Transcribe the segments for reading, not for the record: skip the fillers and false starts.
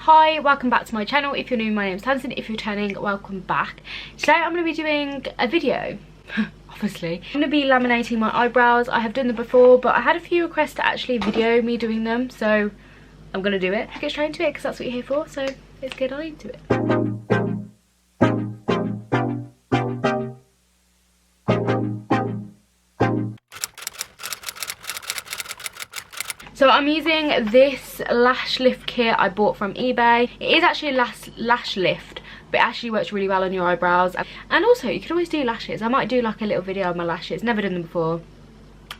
Hi, welcome back to my channel. If you're new, my name's Tamsin. If you're returning, welcome back. Today I'm going to be doing a video. Obviously, I'm going to be laminating my eyebrows. I have done them before, but I had a few requests to actually video me doing them, so I'm going to do it. Get straight into it because that's what you're here for, so let's get on into it. So I'm using this lash lift kit I bought from eBay. It is actually a lash lift, but it actually works really well on your eyebrows. And also, you can always do lashes. I might do like a little video on my lashes. Never done them before.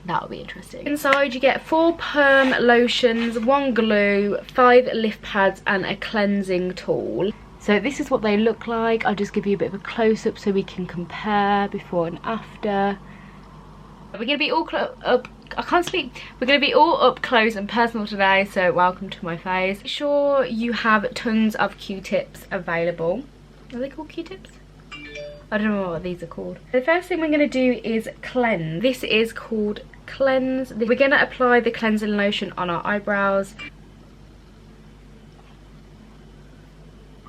That'll be interesting. Inside you get 4 perm lotions, 1 glue, 5 lift pads and a cleansing tool. So this is what they look like. I'll just give you a bit of a close-up so we can compare before and after. We're going to be all I can't speak. We're going to be all up close and personal today, so welcome to my face. Make sure you have tons of Q-tips available. Are they called Q-tips? I don't know what these are called. The first thing we're going to do is cleanse. This is called cleanse. We're going to apply the cleansing lotion on our eyebrows.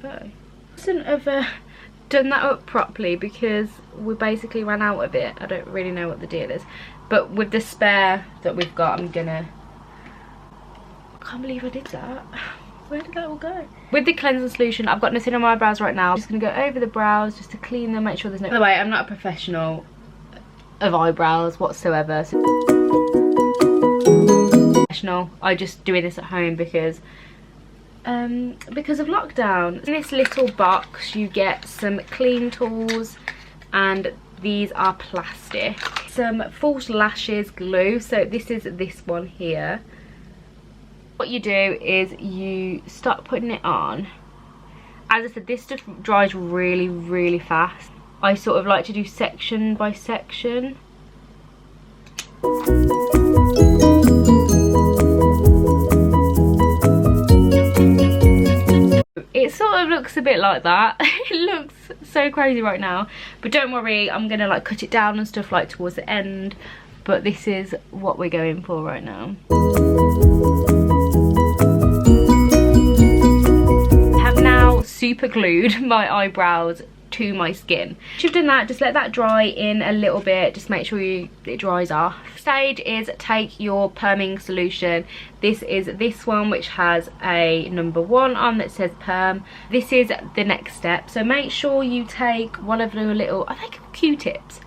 Oh. I shouldn't have done that up properly because we basically ran out of it. I don't really know what the deal is. But with the spare that we've got, I can't believe I did that. Where did that all go? With the cleansing solution, I've got nothing on my eyebrows right now. I'm just going to go over the brows just to clean them, make sure there's no... By the way, I'm not a professional of eyebrows whatsoever. I just doing this at home because of lockdown. In this little box, you get some clean tools and these are plastic. Some false lashes glue, so this is this one here. What you do is you start putting it on. As I said, this stuff dries really fast. I sort of like to do section by section. It sort of looks a bit like that. It looks so crazy right now, but don't worry, I'm gonna like cut it down and stuff like towards the end, but this is what we're going for right now. I have now super glued my eyebrows to my skin. Once you've done that, just let that dry in a little bit. Just make sure it dries off. Stage is take your perming solution. This is this one which has a number 1 on that says perm. This is the next step, so make sure you take one of the little, I think Q-tips.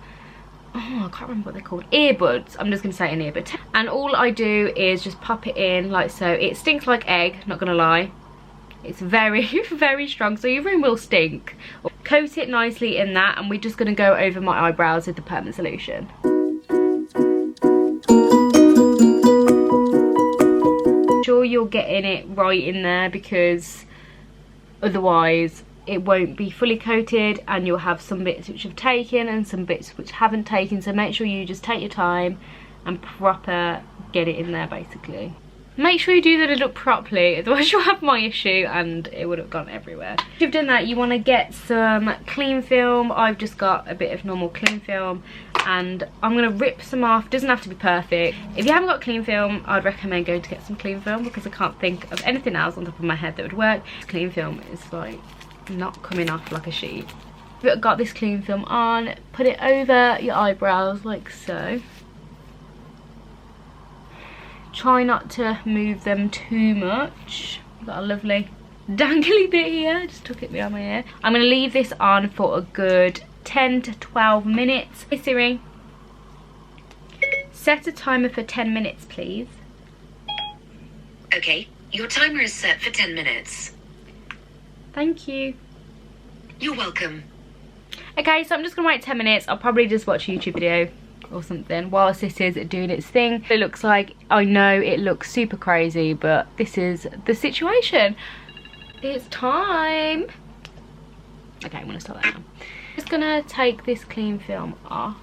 Oh, I can't remember what they're called. Earbuds. I'm just going to say an earbud. And all I do is just pop it in like so. It stinks like egg, not going to lie. It's very strong, so your room will stink. Coat it nicely in that, and we're just going to go over my eyebrows with the permanent solution. Make sure you're getting it right in there because otherwise it won't be fully coated and you'll have some bits which have taken and some bits which haven't taken, so make sure you just take your time and proper get it in there basically. Make sure you do the look properly, otherwise you'll have my issue and it would have gone everywhere. If you've done that, you want to get some clean film. I've just got a bit of normal clean film and I'm going to rip some off. Doesn't have to be perfect. If you haven't got clean film, I'd recommend going to get some clean film because I can't think of anything else on top of my head that would work. Clean film is like not coming off like a sheet. If you've got this clean film on, put it over your eyebrows like so. Try not to move them too much. Got a lovely dangly bit here, just took it behind my ear. I'm going to leave this on for a good 10 to 12 minutes. Hey Siri, set a timer for 10 minutes please. Okay, your timer is set for 10 minutes. Thank you. You're welcome. Okay, so I'm just going to wait 10 minutes. I'll probably just watch a YouTube video or something whilst this is doing its thing. It looks like, I know it looks super crazy, but this is the situation. It's time. Okay, I'm gonna start that now. Just gonna take this clean film off.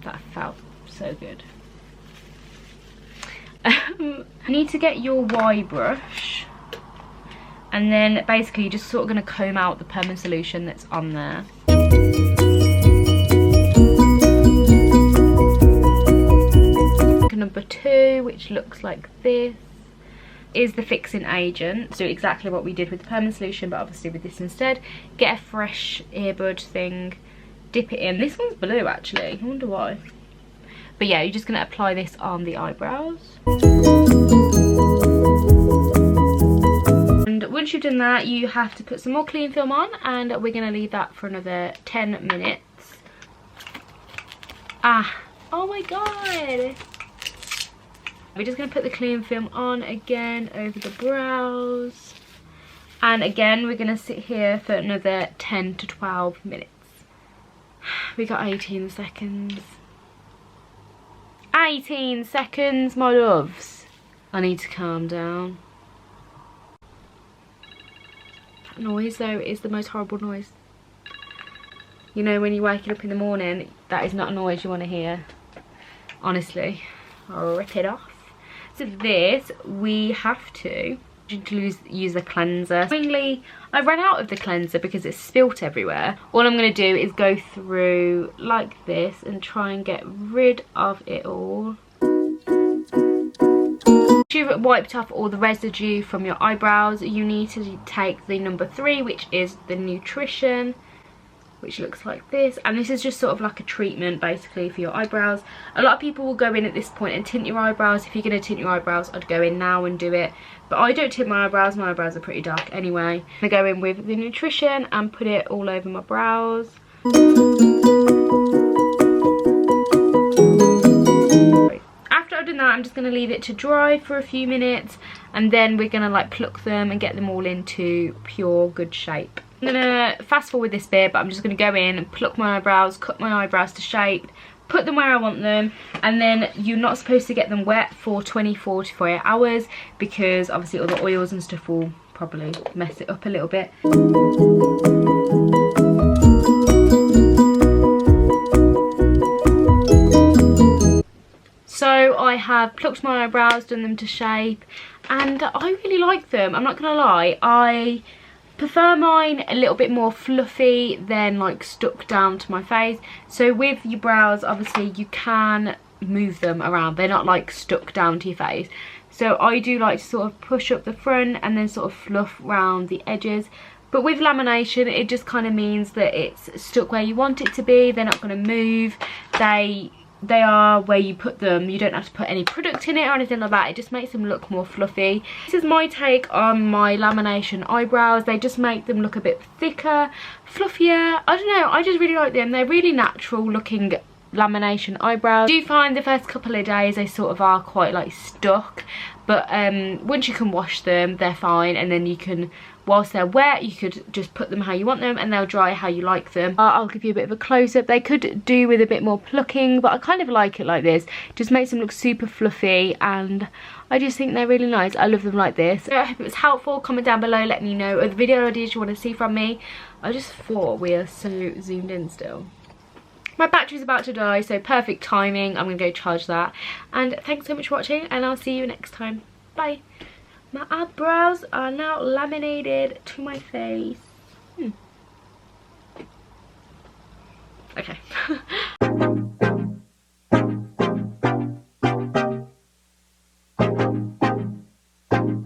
That felt so good. You need to get your Y brush and then basically you're just sort of gonna comb out the permanent solution that's on there. Number 2, which looks like this. is the fixing agent. So exactly what we did with the permanent solution, but obviously with this instead. Get a fresh earbud thing, dip it in. This one's blue actually, I wonder why. But yeah, you're just going to apply this on the eyebrows. And once you've done that, you have to put some more clean film on, and we're going to leave that for another 10 minutes. Oh my god! We're just going to put the clean film on again over the brows. And again, we're going to sit here for another 10 to 12 minutes. We got 18 seconds. 18 seconds, my loves. I need to calm down. That noise though is the most horrible noise. You know, when you're waking up in the morning, that is not a noise you want to hear. Honestly, I'll rip it off. So this, we have to use the cleanser. Mainly, I ran out of the cleanser because it's spilt everywhere. All I'm going to do is go through like this and try and get rid of it all. Once you've wiped off all the residue from your eyebrows, you need to take the number 3, which is the nutrition, which looks like this, and this is just sort of like a treatment basically for your eyebrows. A lot of people will go in at this point and tint your eyebrows. If you're going to tint your eyebrows, I'd go in now and do it, but I don't tint my eyebrows are pretty dark anyway. I'm going to go in with the nutrition and put it all over my brows. After I've done that, I'm just going to leave it to dry for a few minutes, and then we're going to like pluck them and get them all into pure good shape. I'm going to fast forward this bit, but I'm just going to go in and pluck my eyebrows, cut my eyebrows to shape, put them where I want them, and then you're not supposed to get them wet for 24 to 48 hours because obviously all the oils and stuff will probably mess it up a little bit. So I have plucked my eyebrows, done them to shape, and I really like them. I'm not going to lie, I prefer mine a little bit more fluffy than like stuck down to my face. So with your brows, obviously you can move them around, they're not like stuck down to your face. So I do like to sort of push up the front and then sort of fluff around the edges. But with lamination, it just kind of means that it's stuck where you want it to be. They're not going to move. They are where you put them. You don't have to put any product in it or anything like that. It just makes them look more fluffy. This is my take on my lamination eyebrows. They just make them look a bit thicker, fluffier. I don't know, I just really like them. They're really natural looking lamination eyebrows. I do find the first couple of days they sort of are quite like stuck, but once you can wash them, they're fine, and then you can, whilst they're wet, you could just put them how you want them and they'll dry how you like them. I'll give you a bit of a close-up. They could do with a bit more plucking, but I kind of like it like this. Just makes them look super fluffy, and I just think they're really nice. I love them like this. So I hope it was helpful. Comment down below, let me know other video ideas you want to see from me. I just thought we are so zoomed in still. My battery's about to die, so perfect timing. I'm going to go charge that. And thanks so much for watching, and I'll see you next time. Bye. My eyebrows are now laminated to my face. Okay.